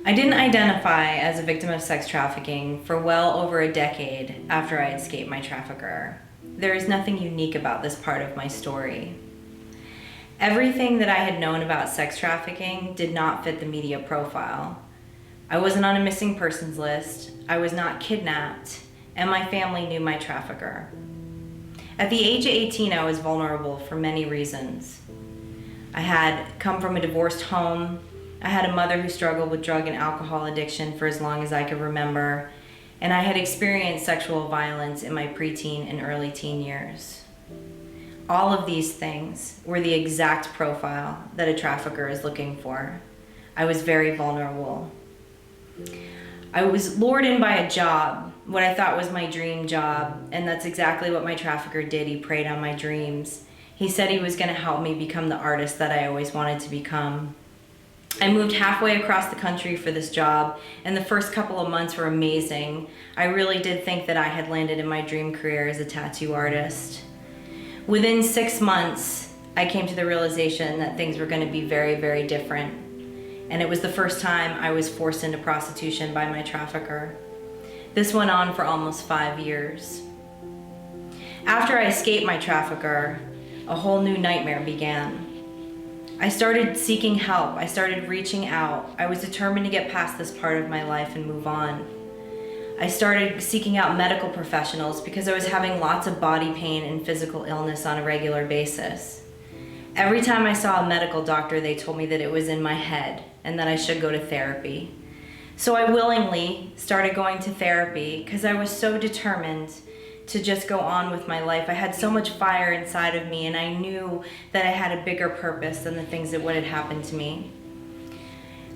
I didn't identify as a victim of sex trafficking for well over a decade after I escaped my trafficker. There is nothing unique about this part of my story. Everything that I had known about sex trafficking did not fit the media profile. I wasn't on a missing persons list, I was not kidnapped, and my family knew my trafficker. At the age of 18, I was vulnerable for many reasons. I had come from a divorced home. I had a mother who struggled with drug and alcohol addiction for as long as I could remember, and I had experienced sexual violence in my preteen and early teen years. All of these things were the exact profile that a trafficker is looking for. I was very vulnerable. I was lured in by a job, what I thought was my dream job, and that's exactly what my trafficker did. He preyed on my dreams. He said he was going to help me become the artist that I always wanted to become. I moved halfway across the country for this job, and the first couple of months were amazing. I really did think that I had landed in my dream career as a tattoo artist. Within 6 months, I came to the realization that things were going to be very, very different. And it was the first time I was forced into prostitution by my trafficker. This went on for almost 5 years. After I escaped my trafficker, a whole new nightmare began. I started seeking help. I started reaching out. I was determined to get past this part of my life and move on. I started seeking out medical professionals because I was having lots of body pain and physical illness on a regular basis. Every time I saw a medical doctor, they told me that it was in my head and that I should go to therapy. So I willingly started going to therapy because I was so determined to just go on with my life. I had so much fire inside of me, and I knew that I had a bigger purpose than the things that would have happened to me.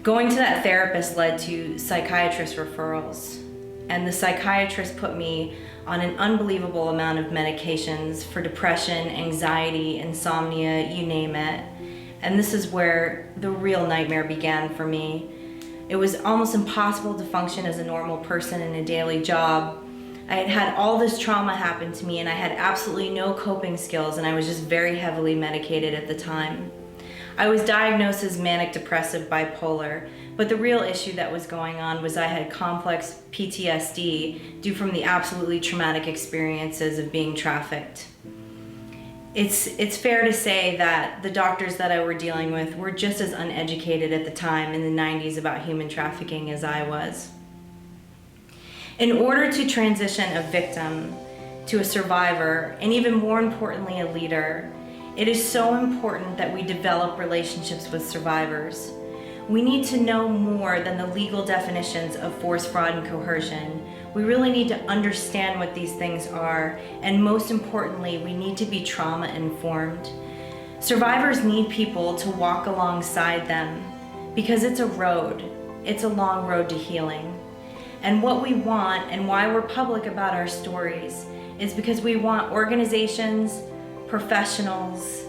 Going to that therapist led to psychiatrist referrals, and the psychiatrist put me on an unbelievable amount of medications for depression, anxiety, insomnia, you name it. And this is where the real nightmare began for me. It was almost impossible to function as a normal person in a daily job. I had had all this trauma happen to me, and I had absolutely no coping skills, and I was just very heavily medicated at the time. I was diagnosed as manic depressive bipolar, but the real issue that was going on was I had complex PTSD due from the absolutely traumatic experiences of being trafficked. It's fair to say that the doctors that I were dealing with were just as uneducated at the time in the 90s about human trafficking as I was. In order to transition a victim to a survivor, and even more importantly, a leader, it is so important that we develop relationships with survivors. We need to know more than the legal definitions of force, fraud, and coercion. We really need to understand what these things are, and most importantly, we need to be trauma informed. Survivors need people to walk alongside them because it's a road. It's a long road to healing. And what we want, and why we're public about our stories, is because we want organizations, professionals,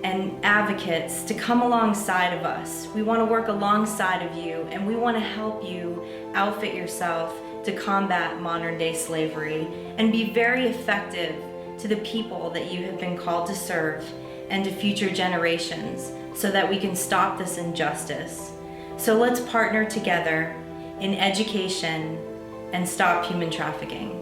and advocates to come alongside of us. We want to work alongside of you, and we want to help you outfit yourself to combat modern day slavery and be very effective to the people that you have been called to serve and to future generations so that we can stop this injustice. So let's partner together in education and stop human trafficking.